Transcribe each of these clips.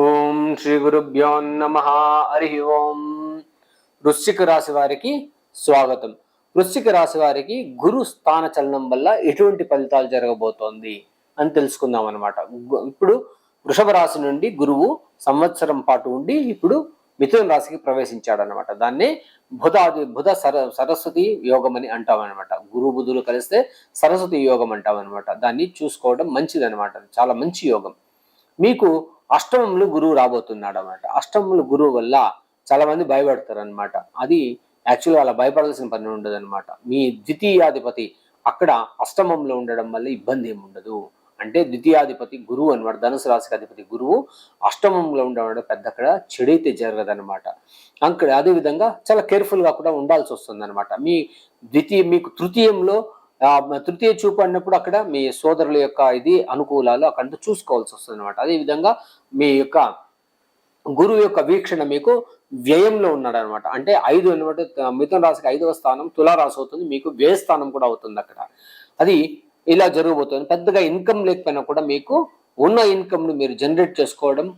ఓం శ్రీ గురుభ్యో నమః. హరి ఓం. వృశ్చిక రాశి వారికి స్వాగతం. వృశ్చిక రాశి వారికి గురు స్థాన చలనం వల్ల ఎటువంటి ఫలితాలు జరగబోతోంది అని తెలుసుకుందాం అనమాట. ఇప్పుడు వృషభ రాశి నుండి గురువు సంవత్సరం పాటు ఉండి ఇప్పుడు మిథున రాశికి ప్రవేశించాడు అనమాట. దాన్ని బుధ సరస్వతి యోగం అని అంటాం అనమాట. గురు బుధులు కలిస్తే సరస్వతి యోగం అంటాం అనమాట. దాన్ని చూసుకోవడం మంచిది అనమాట. చాలా మంచి యోగం. మీకు అష్టమంలో గురువు రాబోతున్నాడు అనమాట. అష్టమంలో గురువు వల్ల చాలా మంది భయపడతారు అనమాట. అది యాక్చువల్గా అలా భయపడాల్సిన పని ఉండదు అనమాట. మీ ద్వితీయాధిపతి అక్కడ అష్టమంలో ఉండడం వల్ల ఇబ్బంది ఏమి ఉండదు. అంటే ద్వితీయాధిపతి గురువు అనమాట. ధనుసు రాశికి అధిపతి గురువు అష్టమంలో ఉండడం పెద్ద అక్కడ చెడైతే జరగదనమాట. అక్కడ అదేవిధంగా చాలా కేర్ఫుల్గా కూడా ఉండాల్సి వస్తుంది అనమాట. మీకు తృతీయంలో తృతీయ చూపు అన్నప్పుడు అక్కడ మీ సోదరుల యొక్క ఇది అనుకూలాలు అక్కడ చూసుకోవాల్సి వస్తుంది అనమాట. అదేవిధంగా మీ యొక్క గురువు యొక్క వీక్షణ మీకు వ్యయంలో ఉన్నాడు అనమాట. అంటే 5 అనమాట. మిథున రాశికి 5వ స్థానం తులారాశి అవుతుంది. మీకు వ్యయ స్థానం కూడా అవుతుంది అక్కడ. అది ఇలా జరగబోతుంది. పెద్దగా ఇన్కమ్ లేకపోయినా కూడా మీకు ఉన్న ఇన్కమ్ ను మీరు జనరేట్ చేసుకోవడం,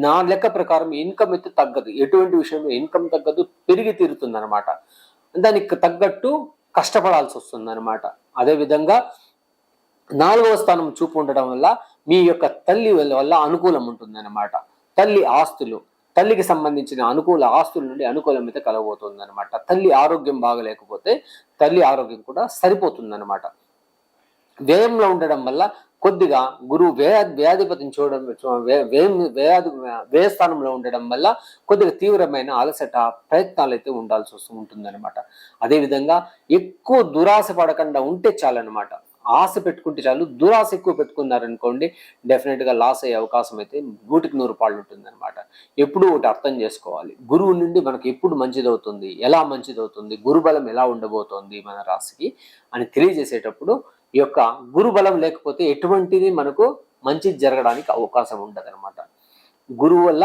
నా లెక్క ప్రకారం ఇన్కమ్ అయితే తగ్గదు. ఎటువంటి విషయంలో ఇన్కమ్ తగ్గదు, పెరిగి తీరుతుంది అనమాట. దానికి తగ్గట్టు కష్టపడాల్సి వస్తుంది అనమాట. అదేవిధంగా 4వ స్థానం చూపు ఉండడం వల్ల మీ యొక్క తల్లి వల్ల అనుకూలం ఉంటుంది అనమాట. తల్లి ఆస్తులు, తల్లికి సంబంధించిన అనుకూల ఆస్తుల నుండి అనుకూలం అయితే కలగబోతుంది అనమాట. తల్లి ఆరోగ్యం బాగలేకపోతే తల్లి ఆరోగ్యం కూడా సరిపోతుంది అనమాట. వ్యయంలో ఉండడం వల్ల కొద్దిగా గురువు వ్యాధిపతిని చూడడం, వ్యయస్థానంలో ఉండడం వల్ల కొద్దిగా తీవ్రమైన అలసట ప్రయత్నాలు అయితే ఉండాల్సి ఉంటుందన్నమాట. అదేవిధంగా ఎక్కువ దురాశ పడకుండా ఉంటే చాలన్నమాట. ఆశ పెట్టుకుంటే చాలు. దురాశ ఎక్కువ పెట్టుకున్నారనుకోండి, డెఫినెట్గా లాస్ అయ్యే అవకాశం అయితే 100కి 100 పాళ్ళు ఉంటుందన్నమాట. ఎప్పుడు ఒకటి అర్థం చేసుకోవాలి, గురువు నుండి మనకు ఎప్పుడు మంచిదవుతుంది, ఎలా మంచిదవుతుంది, గురుబలం ఎలా ఉండబోతోంది మన రాశికి అని తెలియజేసేటప్పుడు ఈ యొక్క గురుబలం లేకపోతే ఎటువంటిది మనకు మంచి జరగడానికి అవకాశం ఉండదు అనమాట. గురువు వల్ల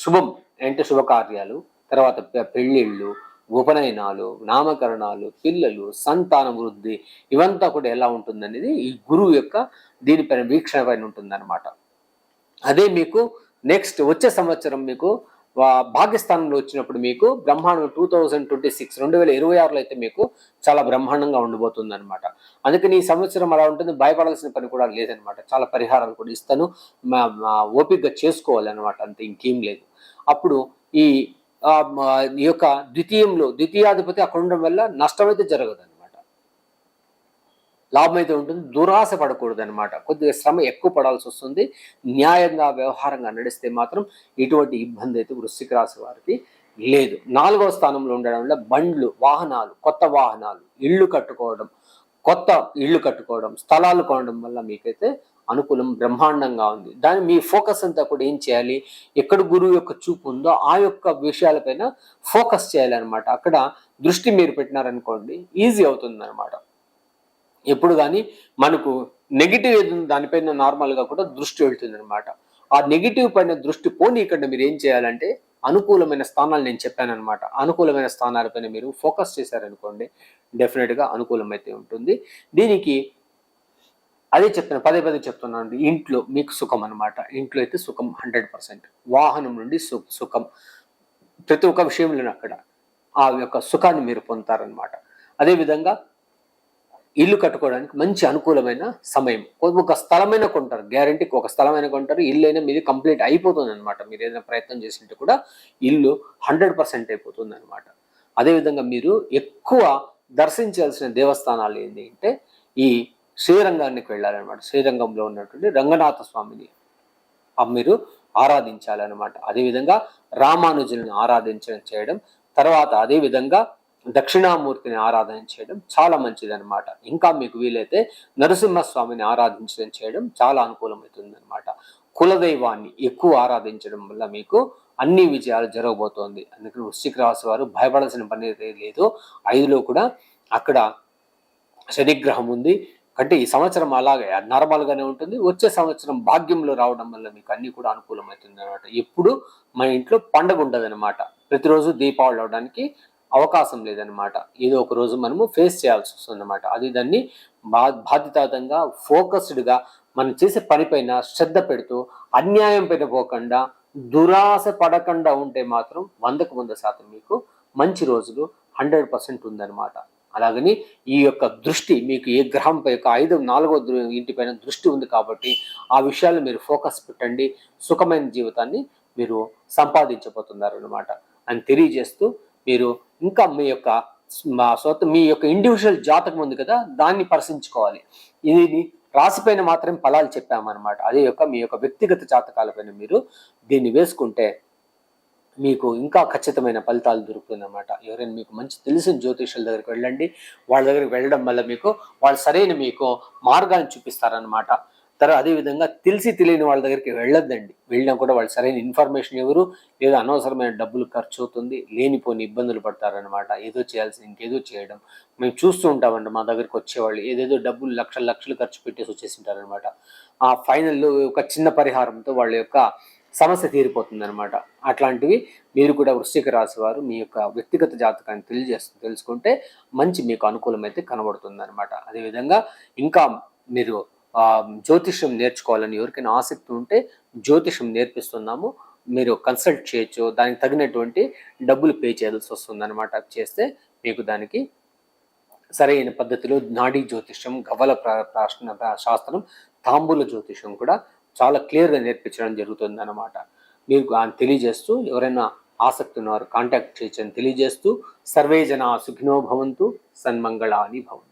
శుభం అంటే శుభకార్యాలు, తర్వాత పెళ్ళిళ్ళు, ఉపనయనాలు, నామకరణాలు, పిల్లలు, సంతాన వృద్ధి, ఇవంతా కూడా ఎలా ఉంటుందనేది ఈ గురువు యొక్క దీనిపైన వీక్షణ పైన ఉంటుందన్నమాట. అదే మీకు నెక్స్ట్ వచ్చే సంవత్సరం మీకు భాగ్యస్థానంలో వచ్చినప్పుడు మీకు బ్రహ్మాండం 2026 2026లో అయితే మీకు చాలా బ్రహ్మాండంగా ఉండబోతుంది అనమాట. అందుకని ఈ సంవత్సరం అలా ఉంటుంది. భయపడాల్సిన పని కూడా లేదనమాట. చాలా పరిహారాలు కూడా ఇస్తాను, ఓపికగా చేసుకోవాలి అనమాట. అంతే, ఇంకేం లేదు. అప్పుడు ఈ యొక్క ద్వితీయాధిపతి అక్కడ ఉండడం వల్ల నష్టం అయితే జరగదు అనమాట. లాభం అయితే ఉంటుంది. దురాశ పడకూడదు అనమాట. కొద్దిగా శ్రమ ఎక్కువ పడాల్సి వస్తుంది. న్యాయంగా వ్యవహారంగా నడిస్తే మాత్రం ఎటువంటి ఇబ్బంది అయితే వృశ్చిక రాశి వారికి లేదు. 4వ స్థానంలో ఉండడం వల్ల బండ్లు, వాహనాలు, కొత్త వాహనాలు, కొత్త ఇళ్ళు కట్టుకోవడం, స్థలాలు కొనడం వల్ల మీకైతే అనుకూలం బ్రహ్మాండంగా ఉంది. దాని మీ ఫోకస్ అంతా కూడా ఏం చేయాలి, ఎక్కడ గురువు యొక్క చూపు ఉందో ఆ యొక్క విషయాలపైన ఫోకస్ చేయాలన్నమాట. అక్కడ దృష్టి మీరు పెట్టినారనుకోండి, ఈజీ అవుతుంది అనమాట. ఎప్పుడు కానీ మనకు నెగిటివ్ ఏది దానిపైన నార్మల్గా కూడా దృష్టి వెళ్తుంది అనమాట. ఆ నెగిటివ్ పైన దృష్టి పోనీయకుండా మీరు ఏం చేయాలంటే అనుకూలమైన స్థానాలు నేను చెప్పాను అనమాట. అనుకూలమైన స్థానాలపైన మీరు ఫోకస్ చేశారనుకోండి, డెఫినెట్గా అనుకూలమైతే ఉంటుంది. దీనికి అదే చెప్తాను, పదే చెప్తున్నాను. ఇంట్లో మీకు సుఖం అనమాట. ఇంట్లో అయితే సుఖం 100%. వాహనం నుండి సుఖం, ప్రతి ఒక్క విషయంలో అక్కడ ఆ యొక్క సుఖాన్ని మీరు పొందుతారనమాట. అదేవిధంగా ఇల్లు కట్టుకోవడానికి మంచి అనుకూలమైన సమయం. ఒక స్థలమైన కొంటారు, గ్యారంటీకి ఒక స్థలమైన కొంటారు. ఇల్లు అయినా మీది కంప్లీట్ అయిపోతుంది అనమాట. మీరు ఏదైనా ప్రయత్నం చేసింటే కూడా ఇల్లు 100% అయిపోతుంది అనమాట. అదేవిధంగా మీరు ఎక్కువ దర్శించాల్సిన దేవస్థానాలు ఏంటి అంటే ఈ శ్రీరంగానికి వెళ్ళాలన్నమాట. శ్రీరంగంలో ఉన్నటువంటి రంగనాథ స్వామిని మీరు ఆరాధించాలన్నమాట. అదేవిధంగా రామానుజులను చేయడం, తర్వాత అదేవిధంగా దక్షిణామూర్తిని ఆరాధన చేయడం చాలా మంచిది అనమాట. ఇంకా మీకు వీలైతే నరసింహస్వామిని చేయడం చాలా అనుకూలమవుతుంది అనమాట. కులదైవాన్ని ఎక్కువ ఆరాధించడం వల్ల మీకు అన్ని విజయాలు జరగబోతోంది. అందుకని వృశ్చిక రాశి వారు భయపడాల్సిన పని లేదు. 5లో కూడా అక్కడ శనిగ్రహం ఉంది. అంటే ఈ సంవత్సరం అలాగే నార్మల్గానే ఉంటుంది. వచ్చే సంవత్సరం భాగ్యంలో రావడం వల్ల మీకు అన్ని కూడా అనుకూలమవుతుంది అనమాట. ఎప్పుడు మన ఇంట్లో పండగ ఉండదు అనమాట. ప్రతిరోజు దీపావళి అవడానికి అవకాశం లేదనమాట. ఏదో ఒక రోజు మనము ఫేస్ చేయాల్సి వస్తుంది అనమాట. అది దాన్ని బాధ్యతాయుతంగా ఫోకస్డ్గా మనం చేసే పనిపైన శ్రద్ధ పెడుతూ అన్యాయం పైన పోకుండా దురాశ పడకుండా ఉంటే మాత్రం 100% మీకు మంచి రోజులు 100% ఉందన్నమాట. అలాగని ఈ యొక్క దృష్టి మీకు ఏ గ్రహంపై యొక్క 4వ ఇంటిపైన దృష్టి ఉంది కాబట్టి ఆ విషయాలు మీరు ఫోకస్ పెట్టండి, సుఖమైన జీవితాన్ని మీరు సంపాదించబోతున్నారన్నమాట అని తెలియజేస్తూ, మీరు ఇంకా మీ యొక్క ఇండివిజువల్ జాతకం ఉంది కదా, దాన్ని పరిశీలించుకోవాలి. ఇది రాశిపైన మాత్రం ఫలాలు చెప్పామన్నమాట. అదే మీ యొక్క వ్యక్తిగత జాతకాలపైన మీరు దీన్ని వేసుకుంటే మీకు ఇంకా ఖచ్చితమైన ఫలితాలు దొరుకుతుందన్నమాట. ఎవరైనా మీకు మంచి తెలిసిన జ్యోతిష్యుల దగ్గరికి వెళ్ళండి. వాళ్ళ దగ్గరికి వెళ్ళడం వల్ల వాళ్ళు సరైన మీకు మార్గాన్ని చూపిస్తారనమాట. అదేవిధంగా తెలియని వాళ్ళ దగ్గరికి వెళ్ళొద్దండి. వెళ్ళినా కూడా వాళ్ళు సరైన ఇన్ఫర్మేషన్ ఎవరు, లేదా అనవసరమైన డబ్బులు ఖర్చు అవుతుంది, లేనిపోని ఇబ్బందులు పడతారనమాట. ఏదో చేయాల్సి ఇంకేదో చేయడం మేము చూస్తూ ఉంటామండి. మా దగ్గరికి వచ్చేవాళ్ళు ఏదేదో డబ్బులు లక్షలు ఖర్చు పెట్టేసి వచ్చేసింటారనమాట. ఆ ఫైనల్లో ఒక చిన్న పరిహారంతో వాళ్ళ యొక్క సమస్య తీరిపోతుంది అనమాట. అట్లాంటివి మీరు కూడా వృశ్చిక రాశి వారు మీ యొక్క వ్యక్తిగత జాతకాన్ని తెలుసుకుంటే మంచి మీకు అనుకూలమైతే కనబడుతుంది అనమాట. అదేవిధంగా ఇంకా మీరు జ్యోతిష్యం నేర్చుకోవాలని ఎవరికైనా ఆసక్తి ఉంటే జ్యోతిష్యం నేర్పిస్తున్నాము, మీరు కన్సల్ట్ చేయొచ్చు. దానికి తగినటువంటి డబ్బులు పే చేయాల్సి వస్తుంది అనమాట. చేస్తే మీకు దానికి సరైన పద్ధతిలో నాడీ జ్యోతిష్యం, గవ్వల శాస్త్రం, తాంబూల జ్యోతిష్యం కూడా చాలా క్లియర్గా నేర్పించడం జరుగుతుంది అనమాట. మీరు తెలియజేస్తూ, ఎవరైనా ఆసక్తి ఉన్నవారు కాంటాక్ట్ చేయొచ్చని తెలియజేస్తూ, సర్వే జనా సుఖినో భవంతు, సన్మంగళాని భవంతు.